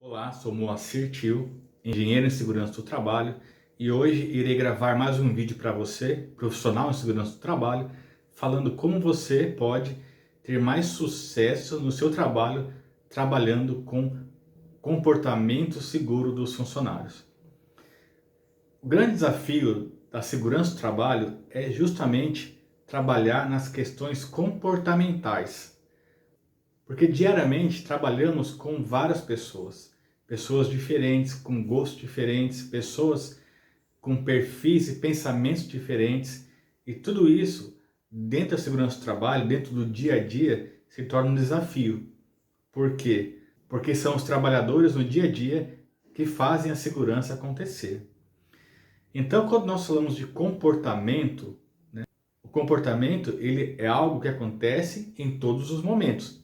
Olá, sou Moacir Tio, engenheiro em segurança do trabalho, e hoje irei gravar mais um vídeo para você, profissional em segurança do trabalho, falando como você pode ter mais sucesso no seu trabalho trabalhando com comportamento seguro dos funcionários. O grande desafio da segurança do trabalho é justamente trabalhar nas questões comportamentais. Porque diariamente trabalhamos com várias pessoas, pessoas diferentes, com gostos diferentes, pessoas com perfis e pensamentos diferentes, e tudo isso dentro da segurança do trabalho, dentro do dia a dia, se torna um desafio. Por quê? Porque são os trabalhadores no dia a dia que fazem a segurança acontecer. Então, quando nós falamos de comportamento, o comportamento ele é algo que acontece em todos os momentos.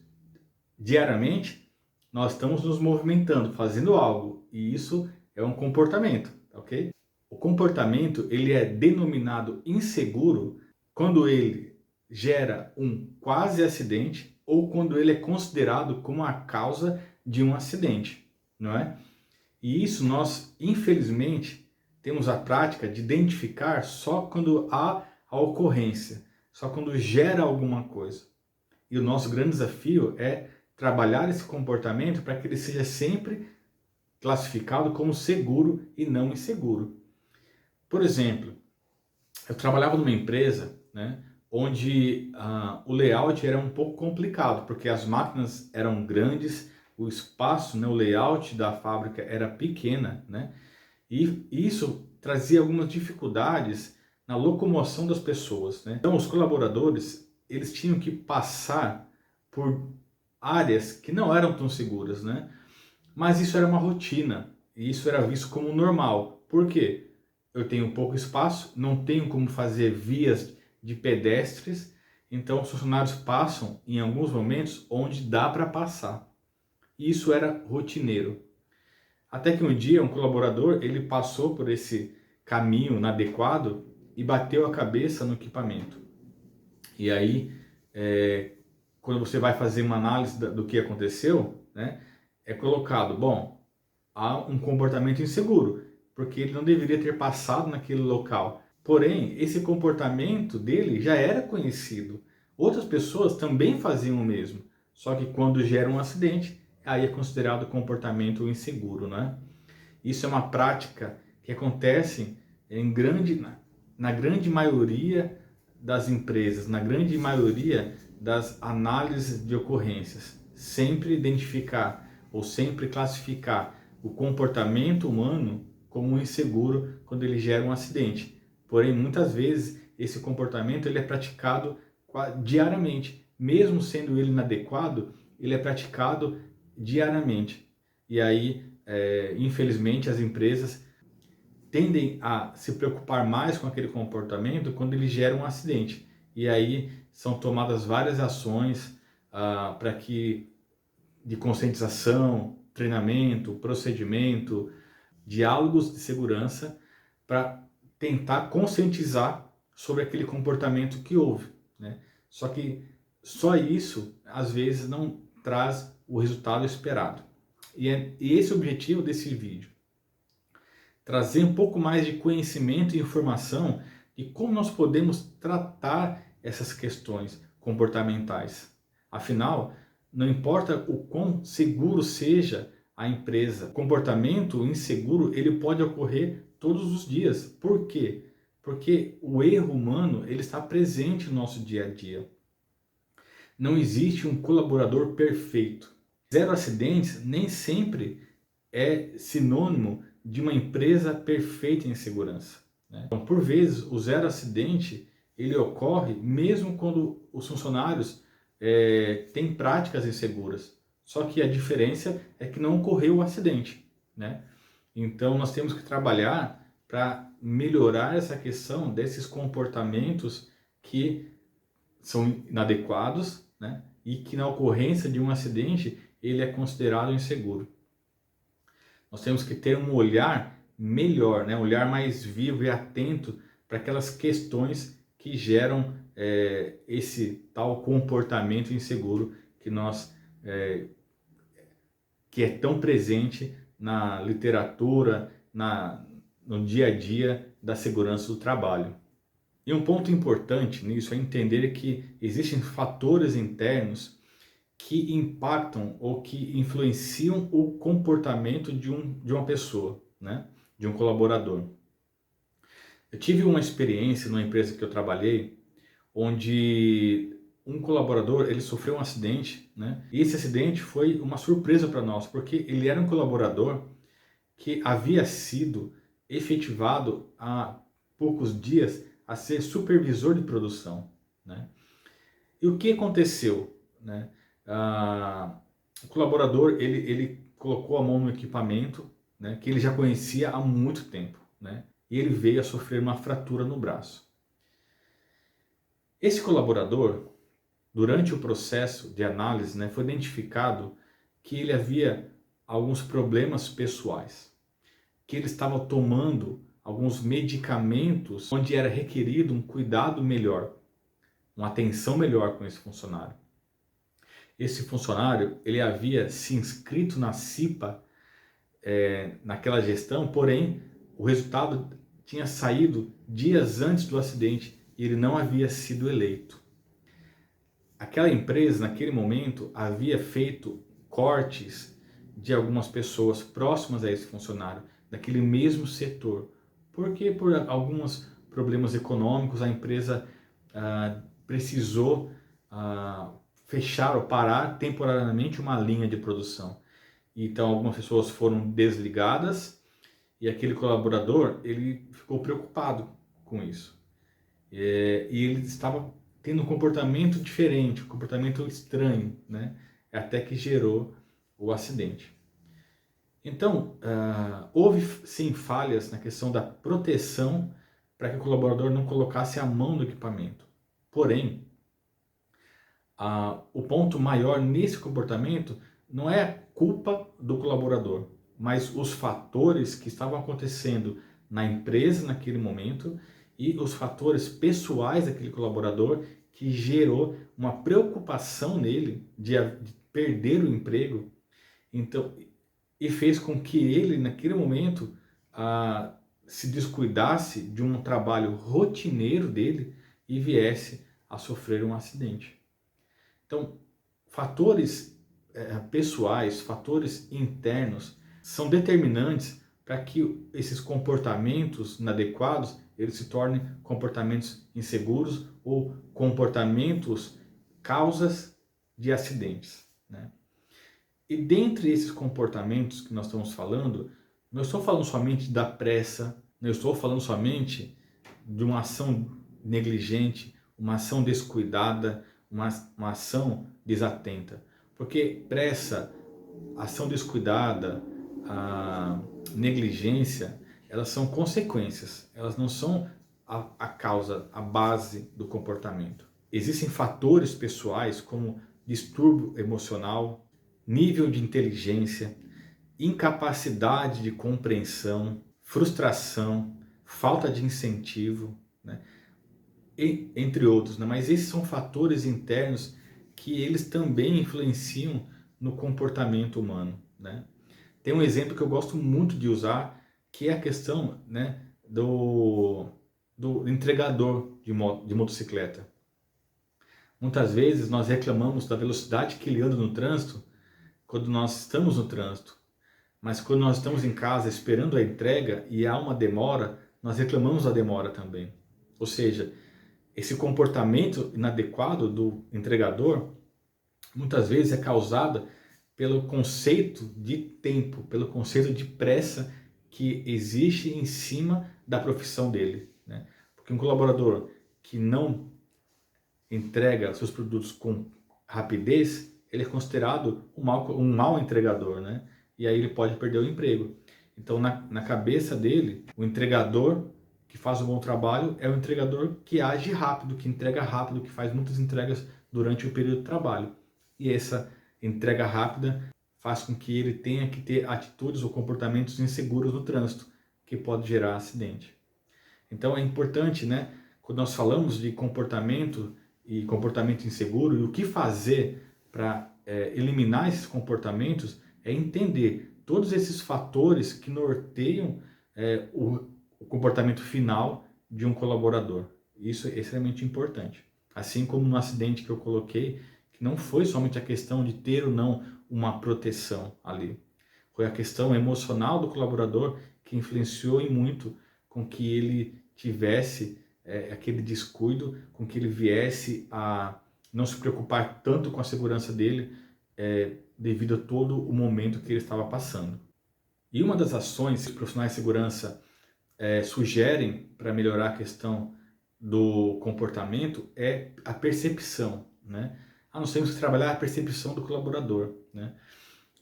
Diariamente, nós estamos nos movimentando, fazendo algo, e isso é um comportamento, ok? O comportamento ele é denominado inseguro quando ele gera um quase acidente ou quando ele é considerado como a causa de um acidente, não é? E isso nós, infelizmente, temos a prática de identificar só quando há a ocorrência, só quando gera alguma coisa. E o nosso grande desafio é trabalhar esse comportamento para que ele seja sempre classificado como seguro e não inseguro. Por exemplo, eu trabalhava numa empresa, né, onde o layout era um pouco complicado, porque as máquinas eram grandes, o espaço, né, o layout da fábrica era pequena, né, e isso trazia algumas dificuldades na locomoção das pessoas, né? Então, os colaboradores, eles tinham que passar por áreas que não eram tão seguras, né? Mas isso era uma rotina e isso era visto como normal. Por quê? Eu tenho pouco espaço, não tenho como fazer vias de pedestres, então os funcionários passam em alguns momentos onde dá para passar. Isso era rotineiro. Até que um dia um colaborador ele passou por esse caminho inadequado e bateu a cabeça no equipamento. E aí, quando você vai fazer uma análise do que aconteceu, né, é colocado, bom, há um comportamento inseguro, porque ele não deveria ter passado naquele local. Porém, esse comportamento dele já era conhecido. Outras pessoas também faziam o mesmo. Só que quando gera um acidente, aí é considerado comportamento inseguro, né? Isso é uma prática que acontece na grande maioria das empresas, na grande maioria das análises de ocorrências. Sempre identificar ou sempre classificar o comportamento humano como inseguro quando ele gera um acidente. Porém, muitas vezes esse comportamento ele é praticado diariamente, mesmo sendo ele inadequado, ele é praticado diariamente. E aí, infelizmente, as empresas tendem a se preocupar mais com aquele comportamento quando ele gera um acidente. E aí são tomadas várias ações para que de conscientização, treinamento, procedimento, diálogos de segurança para tentar conscientizar sobre aquele comportamento que houve, né? Só que só isso às vezes não traz o resultado esperado. E é esse o objetivo desse vídeo. Trazer um pouco mais de conhecimento e informação de como nós podemos tratar essas questões comportamentais. Afinal, não importa o quão seguro seja a empresa, comportamento inseguro ele pode ocorrer todos os dias. Por quê? Porque o erro humano ele está presente no nosso dia a dia. Não existe um colaborador perfeito. Zero acidentes nem sempre é sinônimo de uma empresa perfeita em segurança, né? Então, por vezes, o zero acidente ele ocorre mesmo quando os funcionários têm práticas inseguras. Só que a diferença é que não ocorreu o acidente, né? Então, nós temos que trabalhar para melhorar essa questão desses comportamentos que são inadequados, né? E que na ocorrência de um acidente ele é considerado inseguro. Nós temos que ter um olhar melhor, né? Um olhar mais vivo e atento para aquelas questões que geram esse tal comportamento inseguro que nós que é tão presente na literatura, no dia a dia da segurança do trabalho. E um ponto importante nisso é entender que existem fatores internos que impactam ou que influenciam o comportamento de uma pessoa, né? De um colaborador. Eu tive uma experiência numa empresa que eu trabalhei, onde um colaborador ele sofreu um acidente, né? E esse acidente foi uma surpresa para nós, porque ele era um colaborador que havia sido efetivado há poucos dias a ser supervisor de produção, né? E o que aconteceu, né? O colaborador ele colocou a mão no equipamento, né, que ele já conhecia há muito tempo, né? E ele veio a sofrer uma fratura no braço. Esse colaborador, durante o processo de análise, né, foi identificado que ele havia alguns problemas pessoais, que ele estava tomando alguns medicamentos onde era requerido um cuidado melhor, uma atenção melhor com esse funcionário. Esse funcionário ele havia se inscrito na CIPA naquela gestão, porém o resultado tinha saído dias antes do acidente e ele não havia sido eleito. Aquela empresa, naquele momento, havia feito cortes de algumas pessoas próximas a esse funcionário, daquele mesmo setor, porque por alguns problemas econômicos a empresa precisou fechar ou parar temporariamente uma linha de produção. Então algumas pessoas foram desligadas e aquele colaborador ele ficou preocupado com isso. E ele estava tendo um comportamento diferente, um comportamento estranho, né? Até que gerou o acidente. Então, houve sim falhas na questão da proteção para que o colaborador não colocasse a mão no equipamento. Porém, o ponto maior nesse comportamento não é culpa do colaborador, mas os fatores que estavam acontecendo na empresa naquele momento e os fatores pessoais daquele colaborador que gerou uma preocupação nele de perder o emprego, então, e fez com que ele naquele momento se descuidasse de um trabalho rotineiro dele e viesse a sofrer um acidente. Então, fatores pessoais, fatores internos são determinantes para que esses comportamentos inadequados eles se tornem comportamentos inseguros ou comportamentos causas de acidentes, né? E dentre esses comportamentos que nós estamos falando, não estou falando somente da pressa, não estou falando somente de uma ação negligente, uma ação descuidada, uma ação desatenta. Porque pressa, ação descuidada, a negligência, elas são consequências, elas não são a causa, a base do comportamento. Existem fatores pessoais como distúrbio emocional, nível de inteligência, incapacidade de compreensão, frustração, falta de incentivo, né? Entre outros, né? Mas esses são fatores internos que eles também influenciam no comportamento humano, né? Tem um exemplo que eu gosto muito de usar, que é a questão, né, do entregador de motocicleta. Muitas vezes nós reclamamos da velocidade que ele anda no trânsito quando nós estamos no trânsito, mas quando nós estamos em casa esperando a entrega e há uma demora, nós reclamamos da demora também. Ou seja, esse comportamento inadequado do entregador muitas vezes é causado pelo conceito de tempo, pelo conceito de pressa que existe em cima da profissão dele, né? Porque um colaborador que não entrega seus produtos com rapidez, ele é considerado um mau entregador, né? E aí ele pode perder o emprego. Então, na cabeça dele, o entregador que faz um bom trabalho é o entregador que age rápido, que entrega rápido, que faz muitas entregas durante o período de trabalho. E essa entrega rápida faz com que ele tenha que ter atitudes ou comportamentos inseguros no trânsito, que pode gerar acidente. Então é importante, né, quando nós falamos de comportamento e comportamento inseguro e o que fazer para eliminar esses comportamentos, é entender todos esses fatores que norteiam o comportamento final de um colaborador. Isso é extremamente importante. Assim como no acidente que eu coloquei, que não foi somente a questão de ter ou não uma proteção ali. Foi a questão emocional do colaborador que influenciou em muito com que ele tivesse aquele descuido, com que ele viesse a não se preocupar tanto com a segurança dele devido a todo o momento que ele estava passando. E uma das ações que os profissionais de segurança sugerem para melhorar a questão do comportamento é a percepção, né? Nós temos que trabalhar a percepção do colaborador, né?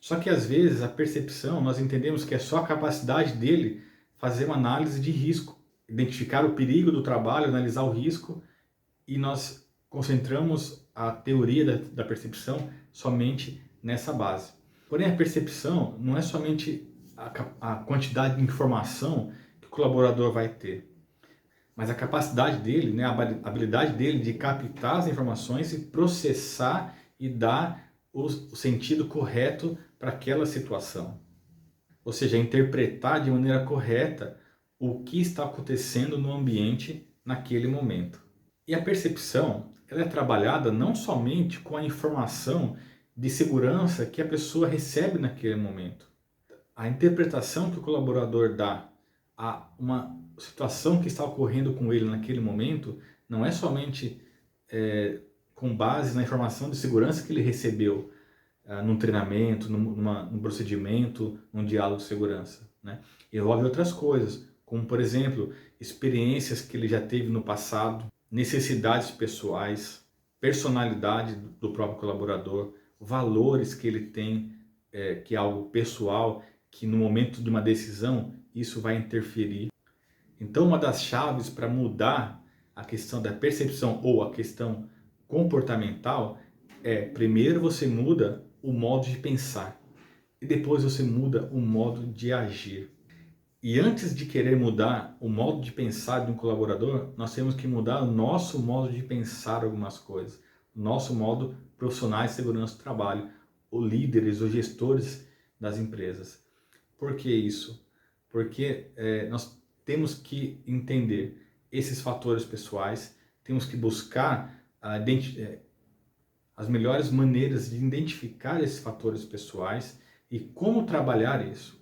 Só que às vezes a percepção, nós entendemos que é só a capacidade dele fazer uma análise de risco, identificar o perigo do trabalho, analisar o risco, e nós concentramos a teoria da percepção somente nessa base. Porém, a percepção não é somente a quantidade de informação que o colaborador vai ter, mas a capacidade dele, né, a habilidade dele de captar as informações e processar e dar o sentido correto para aquela situação. Ou seja, interpretar de maneira correta o que está acontecendo no ambiente naquele momento. E a percepção, ela é trabalhada não somente com a informação de segurança que a pessoa recebe naquele momento. A interpretação que o colaborador dá a uma situação que está ocorrendo com ele naquele momento não é somente com base na informação de segurança que ele recebeu num treinamento, num procedimento, num diálogo de segurança, né? Envolve outras coisas, como por exemplo, experiências que ele já teve no passado, necessidades pessoais, personalidade do próprio colaborador, valores que ele tem, que é algo pessoal, que no momento de uma decisão isso vai interferir. Então, uma das chaves para mudar a questão da percepção ou a questão comportamental primeiro você muda o modo de pensar e depois você muda o modo de agir. E antes de querer mudar o modo de pensar de um colaborador, nós temos que mudar o nosso modo de pensar algumas coisas, o nosso modo profissionais de segurança do trabalho, os líderes, os gestores das empresas. Por que isso? Porque nós temos que entender esses fatores pessoais, temos que buscar as melhores maneiras de identificar esses fatores pessoais e como trabalhar isso.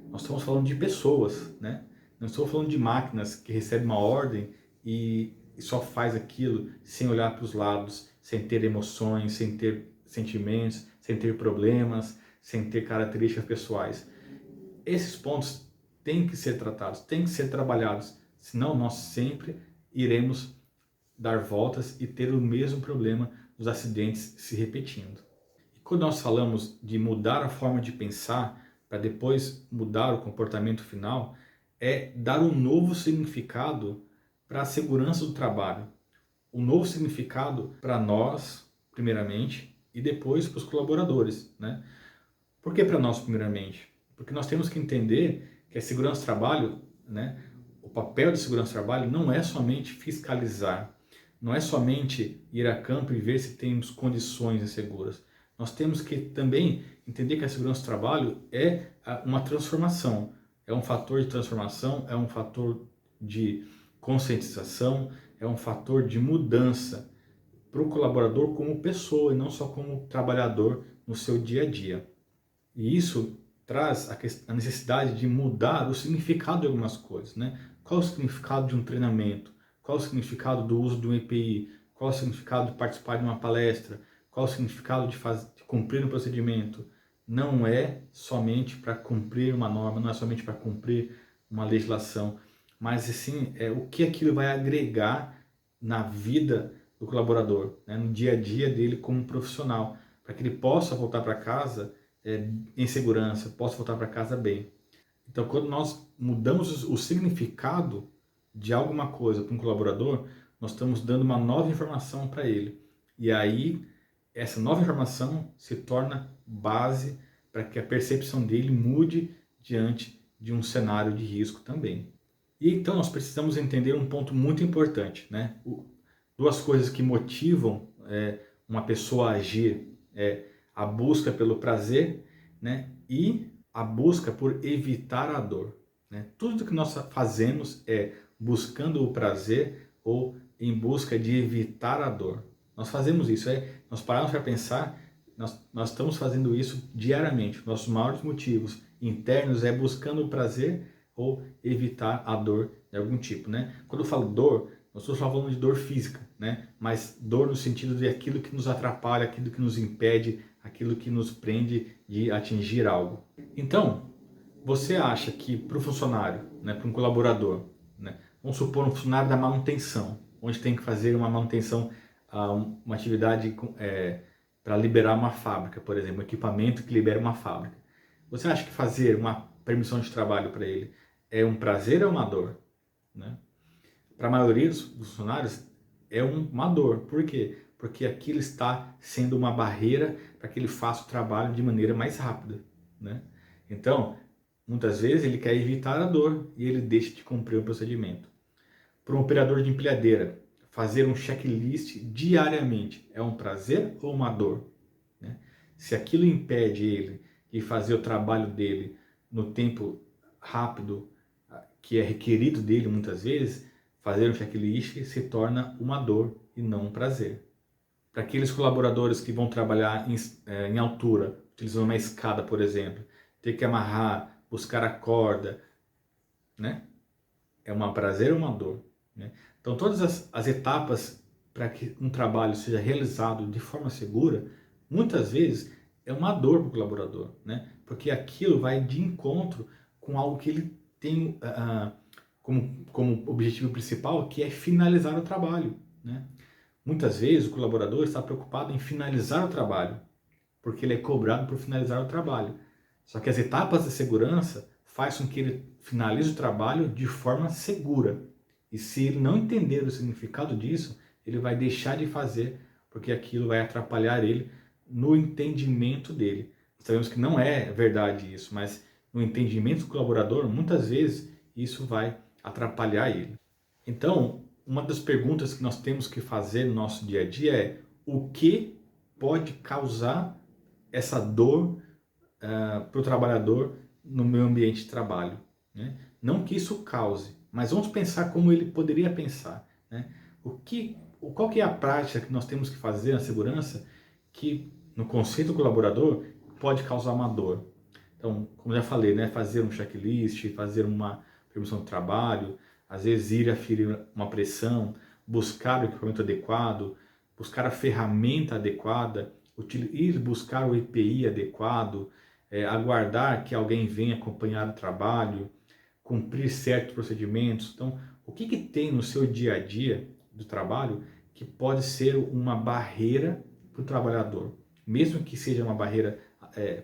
Nós estamos falando de pessoas, né? Não estamos falando de máquinas que recebem uma ordem e só faz aquilo sem olhar para os lados, sem ter emoções, sem ter sentimentos, sem ter problemas, sem ter características pessoais. Esses pontos têm que ser tratados, têm que ser trabalhados, senão nós sempre iremos dar voltas e ter o mesmo problema dos acidentes se repetindo. E quando nós falamos de mudar a forma de pensar para depois mudar o comportamento final, é dar um novo significado para a segurança do trabalho, um novo significado para nós, primeiramente, e depois para os colaboradores, né? Por que para nós, primeiramente? Porque nós temos que entender que a segurança do trabalho, né, o papel de segurança do trabalho não é somente fiscalizar, não é somente ir a campo e ver se temos condições inseguras. Nós temos que também entender que a segurança do trabalho é uma transformação, é um fator de transformação, é um fator de conscientização, é um fator de mudança para o colaborador como pessoa e não só como trabalhador no seu dia a dia. E isso traz a necessidade de mudar o significado de algumas coisas, né? Qual o significado de um treinamento? Qual o significado do uso do EPI? Qual o significado de participar de uma palestra? Qual o significado de cumprir um procedimento? Não é somente para cumprir uma norma, não é somente para cumprir uma legislação, mas sim o que aquilo vai agregar na vida do colaborador, né? No dia a dia dele como profissional, para que ele possa voltar para casa em segurança, possa voltar para casa bem. Então, quando nós mudamos o significado de alguma coisa para um colaborador, nós estamos dando uma nova informação para ele. E aí, essa nova informação se torna base para que a percepção dele mude diante de um cenário de risco também. E então nós precisamos entender um ponto muito importante, né? Duas coisas que motivam uma pessoa a agir a busca pelo prazer né? E a busca por evitar a dor, né? Tudo que nós fazemos é buscando o prazer ou em busca de evitar a dor. Nós fazemos isso, nós paramos para pensar, nós estamos fazendo isso diariamente. Nossos maiores motivos internos é buscando o prazer ou evitar a dor de algum tipo, né? Quando eu falo dor, nós estamos falando de dor física, né? Mas dor no sentido de aquilo que nos atrapalha, aquilo que nos impede, aquilo que nos prende de atingir algo. Então, você acha que para o funcionário, né, para um colaborador, né, vamos supor um funcionário da manutenção, onde tem que fazer uma manutenção, uma atividade para liberar uma fábrica, por exemplo, um equipamento que libera uma fábrica. Você acha que fazer uma permissão de trabalho para ele é um prazer ou uma dor? Né? Para a maioria dos funcionários é uma dor. Por quê? Porque aquilo está sendo uma barreira para que ele faça o trabalho de maneira mais rápida, né? Então, muitas vezes ele quer evitar a dor e ele deixa de cumprir o procedimento. Para um operador de empilhadeira, fazer um checklist diariamente é um prazer ou uma dor? Né? Se aquilo impede ele de fazer o trabalho dele no tempo rápido que é requerido dele muitas vezes, fazer um checklist se torna uma dor e não um prazer. Para aqueles colaboradores que vão trabalhar em altura, utilizando uma escada, por exemplo, ter que amarrar, buscar a corda, né? É um prazer ou uma dor? Né? Então, todas as etapas para que um trabalho seja realizado de forma segura, muitas vezes é uma dor para o colaborador, né? Porque aquilo vai de encontro com algo que ele tem como objetivo principal, que é finalizar o trabalho, né? Muitas vezes o colaborador está preocupado em finalizar o trabalho, porque ele é cobrado por finalizar o trabalho. Só que as etapas de segurança fazem com que ele finalize o trabalho de forma segura. E se ele não entender o significado disso, ele vai deixar de fazer, porque aquilo vai atrapalhar ele no entendimento dele. Sabemos que não é verdade isso, mas no entendimento do colaborador, muitas vezes isso vai atrapalhar ele. Então, uma das perguntas que nós temos que fazer no nosso dia a dia é: o que pode causar essa dor para o trabalhador no meu ambiente de trabalho? Né? Não que isso cause, mas vamos pensar como ele poderia pensar. Né? Qual que é a prática que nós temos que fazer na segurança que, no conceito colaborador, pode causar uma dor? Então, como já falei, né, fazer um checklist, fazer uma permissão de trabalho, às vezes ir aferir uma pressão, buscar o equipamento adequado, buscar a ferramenta adequada, ir buscar o EPI adequado, aguardar que alguém venha acompanhar o trabalho, cumprir certos procedimentos. Então, o que tem no seu dia a dia do trabalho que pode ser uma barreira para o trabalhador? Mesmo que seja uma barreira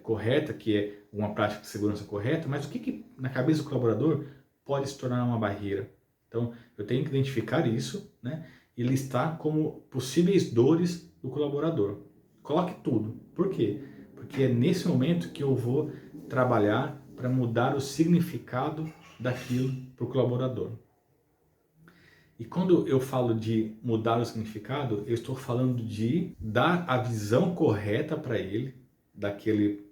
correta, que é uma prática de segurança correta, mas o que na cabeça do colaborador pode se tornar uma barreira? Então, eu tenho que identificar isso, né, e listar como possíveis dores do colaborador. Coloque tudo. Por quê? Porque é nesse momento que eu vou trabalhar para mudar o significado daquilo para o colaborador. E quando eu falo de mudar o significado, eu estou falando de dar a visão correta para ele daquele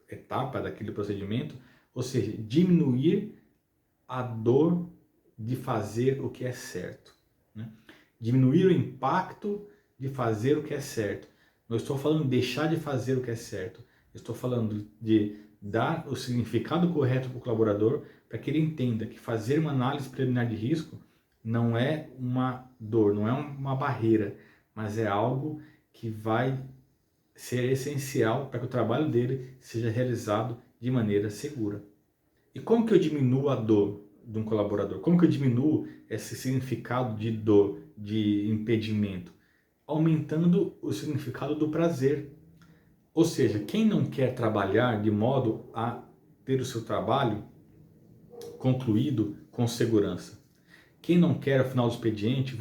etapa, daquele procedimento, ou seja, diminuir a dor de fazer o que é certo, né? Diminuir o impacto de fazer o que é certo. Não estou falando de deixar de fazer o que é certo, estou falando de dar o significado correto para o colaborador, para que ele entenda que fazer uma análise preliminar de risco não é uma dor, não é uma barreira, mas é algo que vai ser essencial para que o trabalho dele seja realizado de maneira segura. E como que eu diminuo a dor de um colaborador? Como que eu diminuo esse significado de dor, de impedimento? Aumentando o significado do prazer. Ou seja, quem não quer trabalhar de modo a ter o seu trabalho concluído com segurança? Quem não quer, ao final do expediente,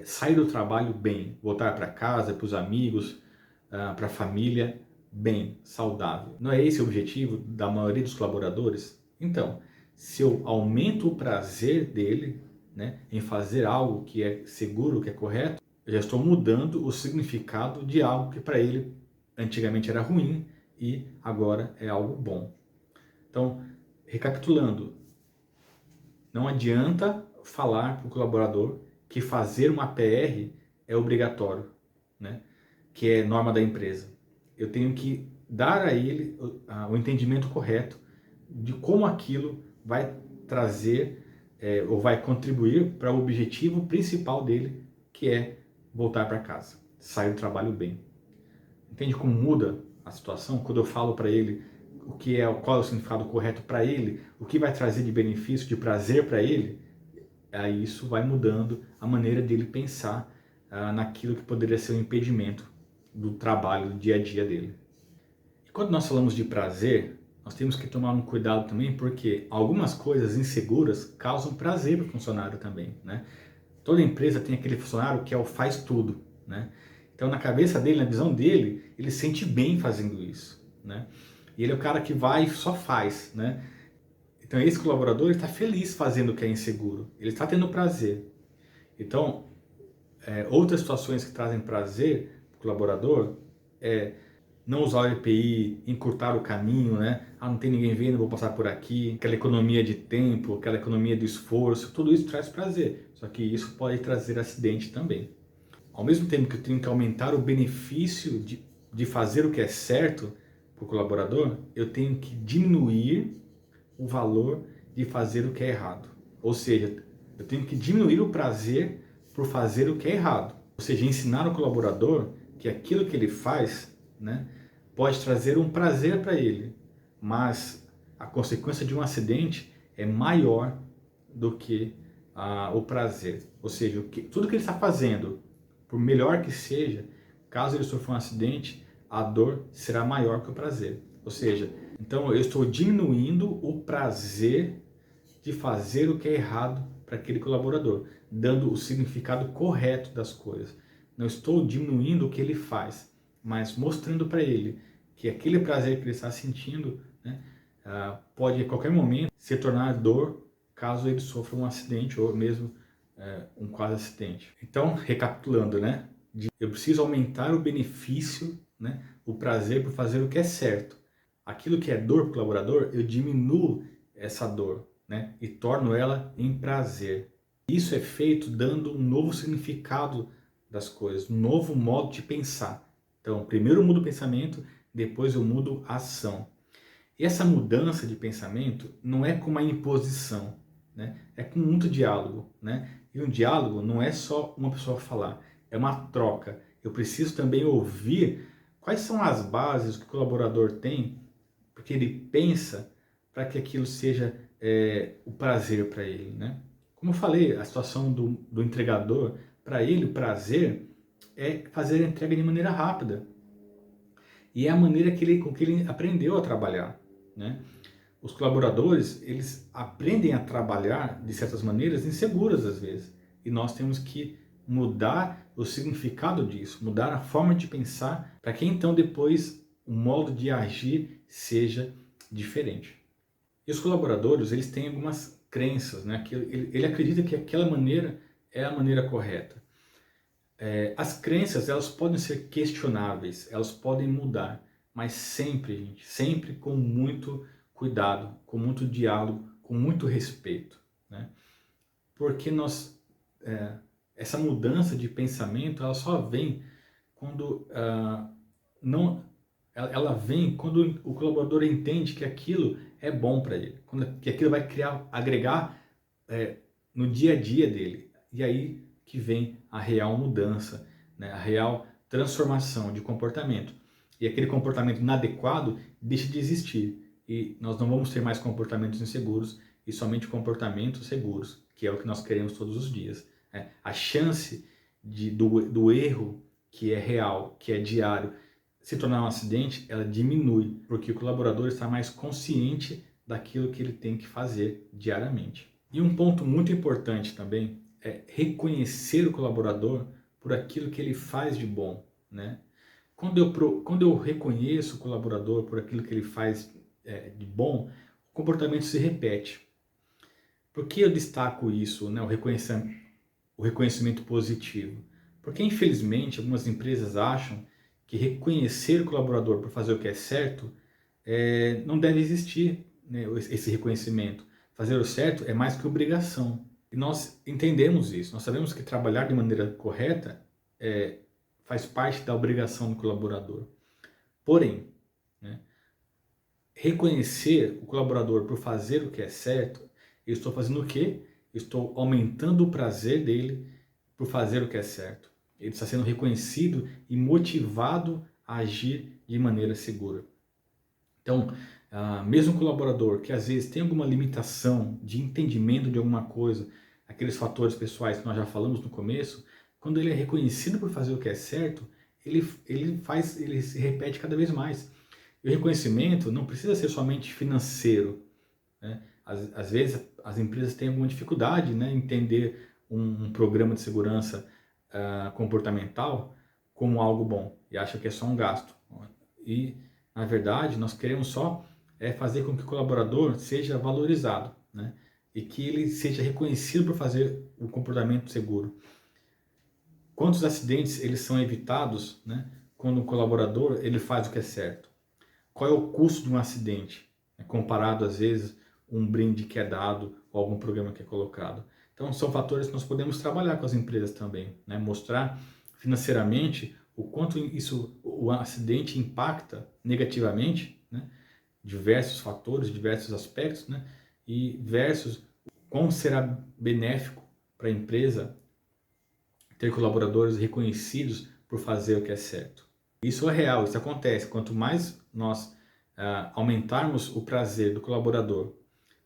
sair do trabalho bem, voltar para casa, para os amigos, para a família, bem, saudável? Não é esse o objetivo da maioria dos colaboradores? Então, se eu aumento o prazer dele, né, em fazer algo que é seguro, que é correto, eu já estou mudando o significado de algo que para ele antigamente era ruim e agora é algo bom. Então, recapitulando, não adianta falar para o colaborador que fazer uma PR é obrigatório, né? Que é norma da empresa. Eu tenho que dar a ele o entendimento correto de como aquilo vai trazer ou vai contribuir para o objetivo principal dele, que é voltar para casa, sair do trabalho bem. Entende como muda a situação quando eu falo para ele qual é o significado correto para ele, o que vai trazer de benefício, de prazer para ele? Aí isso vai mudando a maneira dele pensar naquilo que poderia ser um impedimento do trabalho, do dia a dia dele. E quando nós falamos de prazer, nós temos que tomar um cuidado também, porque algumas coisas inseguras causam prazer para o funcionário também, né? Toda empresa tem aquele funcionário que é o faz tudo, né? Então, na cabeça dele, na visão dele, ele se sente bem fazendo isso, né? E ele é o cara que vai e só faz, né? Então, esse colaborador está feliz fazendo o que é inseguro, ele está tendo prazer. Então, outras situações que trazem prazer para o colaborador é não usar o EPI, encurtar o caminho, né? Ah, não tem ninguém vendo, vou passar por aqui. Aquela economia de tempo, aquela economia de esforço, tudo isso traz prazer. Só que isso pode trazer acidente também. Ao mesmo tempo que eu tenho que aumentar o benefício de fazer o que é certo para o colaborador, eu tenho que diminuir o valor de fazer o que é errado. Ou seja, eu tenho que diminuir o prazer por fazer o que é errado. Ou seja, ensinar o colaborador que aquilo que ele faz, né, pode trazer um prazer para ele, mas a consequência de um acidente é maior do que o prazer. Ou seja, tudo que ele está fazendo, por melhor que seja, caso ele sofra um acidente, a dor será maior que o prazer. Ou seja, então eu estou diminuindo o prazer de fazer o que é errado para aquele colaborador, dando o significado correto das coisas. Não estou diminuindo o que ele faz, mas mostrando para ele que aquele prazer que ele está sentindo, né, pode a qualquer momento se tornar dor caso ele sofra um acidente ou mesmo um quase acidente. Então, recapitulando, né, eu preciso aumentar o benefício, né, o prazer por fazer o que é certo. Aquilo que é dor para o colaborador, eu diminuo essa dor, né, e torno ela em prazer. Isso é feito dando um novo significado das coisas, um novo modo de pensar. Então, primeiro eu mudo o pensamento, depois eu mudo a ação. E essa mudança de pensamento não é com uma imposição, né? É com muito diálogo, né? E um diálogo não é só uma pessoa falar, é uma troca. Eu preciso também ouvir quais são as bases que o colaborador tem, porque ele pensa para que aquilo seja o prazer para ele, né? Como eu falei, a situação do entregador, para ele o prazer é fazer a entrega de maneira rápida. E é a maneira com que ele aprendeu a trabalhar, né? Os colaboradores, eles aprendem a trabalhar de certas maneiras inseguras às vezes. E nós temos que mudar o significado disso, mudar a forma de pensar, para que então depois o modo de agir seja diferente. E os colaboradores, eles têm algumas crenças, né? Que ele acredita que aquela maneira é a maneira correta. As crenças, elas podem ser questionáveis, elas podem mudar, mas sempre, gente, sempre com muito cuidado, com muito diálogo, com muito respeito, né? Porque essa mudança de pensamento, ela só vem quando não, ela vem quando o colaborador entende que aquilo é bom para ele, que aquilo vai agregar no dia a dia dele. E aí que vem a real mudança, né? A real transformação de comportamento. E aquele comportamento inadequado deixa de existir. E nós não vamos ter mais comportamentos inseguros e somente comportamentos seguros, que é o que nós queremos todos os dias, né? A chance do erro que é real, que é diário, se tornar um acidente, ela diminui, porque o colaborador está mais consciente daquilo que ele tem que fazer diariamente. E um ponto muito importante também é reconhecer o colaborador por aquilo que ele faz de bom, né? Quando eu reconheço o colaborador por aquilo que ele faz de bom, o comportamento se repete. Por que eu destaco isso, né? O reconhecimento positivo? Porque, infelizmente, algumas empresas acham que reconhecer o colaborador por fazer o que é certo não deve existir, né, esse reconhecimento. Fazer o certo é mais que obrigação. E nós entendemos isso, nós sabemos que trabalhar de maneira correta faz parte da obrigação do colaborador. Porém, né, reconhecer o colaborador por fazer o que é certo, eu estou fazendo o quê? Estou aumentando o prazer dele por fazer o que é certo. Ele está sendo reconhecido e motivado a agir de maneira segura. Então, mesmo um colaborador que às vezes tem alguma limitação de entendimento de alguma coisa, aqueles fatores pessoais que nós já falamos no começo, quando ele é reconhecido por fazer o que é certo, ele se repete cada vez mais. E o reconhecimento não precisa ser somente financeiro, né? Às vezes as empresas têm alguma dificuldade, né, em entender um programa de segurança comportamental como algo bom e acham que é só um gasto. E, na verdade, nós queremos só fazer com que o colaborador seja valorizado, né, e que ele seja reconhecido por fazer o comportamento seguro. Quantos acidentes eles são evitados, né, quando o colaborador ele faz o que é certo? Qual é o custo de um acidente, né, comparado às vezes um brinde que é dado ou algum programa que é colocado? Então são fatores que nós podemos trabalhar com as empresas também, né, mostrar financeiramente o quanto o acidente impacta negativamente, né, diversos fatores, diversos aspectos, né, e versus como será benéfico para a empresa ter colaboradores reconhecidos por fazer o que é certo. Isso é real, isso acontece. Quanto mais nós aumentarmos o prazer do colaborador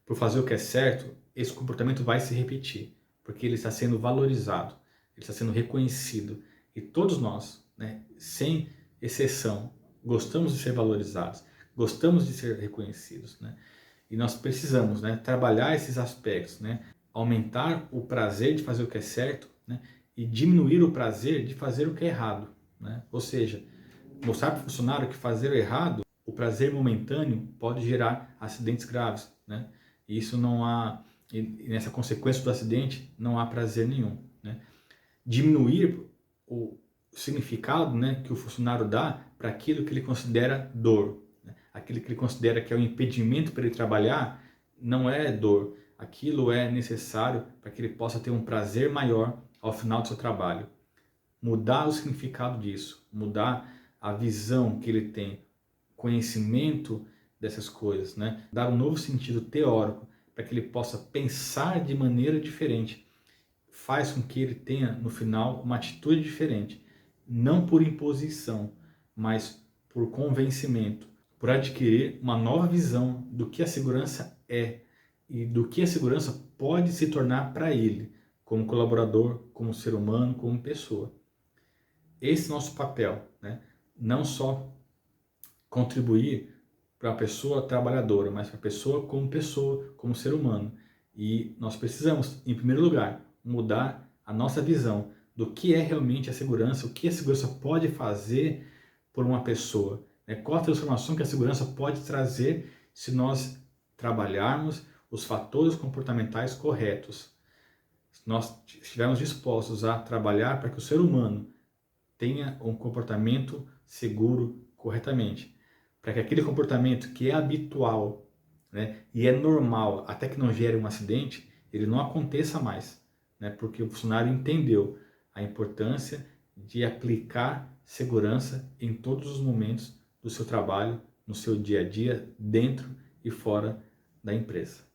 por fazer o que é certo, esse comportamento vai se repetir, porque ele está sendo valorizado, ele está sendo reconhecido. E todos nós, né, sem exceção, gostamos de ser valorizados, gostamos de ser reconhecidos, né? E nós precisamos, né, trabalhar esses aspectos, né, aumentar o prazer de fazer o que é certo, né, e diminuir o prazer de fazer o que é errado, né? Ou seja, mostrar para o funcionário que fazer o errado, o prazer momentâneo pode gerar acidentes graves, né? E isso não há, e nessa consequência do acidente, não há prazer nenhum, né? Diminuir o significado, né, que o funcionário dá para aquilo que ele considera dor, né? Aquilo que ele considera que é um impedimento para ele trabalhar, não é dor, aquilo é necessário para que ele possa ter um prazer maior ao final do seu trabalho. Mudar o significado disso, mudar a visão que ele tem, conhecimento dessas coisas, né? Dar um novo sentido teórico para que ele possa pensar de maneira diferente, faz com que ele tenha no final uma atitude diferente, não por imposição, mas por convencimento, por adquirir uma nova visão do que a segurança é e do que a segurança pode se tornar para ele, como colaborador, como ser humano, como pessoa. Esse é o nosso papel, né? Não só contribuir para a pessoa trabalhadora, mas para a pessoa, como ser humano. E nós precisamos, em primeiro lugar, mudar a nossa visão do que é realmente a segurança, o que a segurança pode fazer por uma pessoa, né? Qual a transformação que a segurança pode trazer se nós trabalharmos os fatores comportamentais corretos. Se nós estivermos dispostos a trabalhar para que o ser humano tenha um comportamento seguro corretamente, para que aquele comportamento que é habitual, né, e é normal até que não gere um acidente, ele não aconteça mais, né, porque o funcionário entendeu a importância de aplicar segurança em todos os momentos do seu trabalho, no seu dia a dia, dentro e fora da empresa.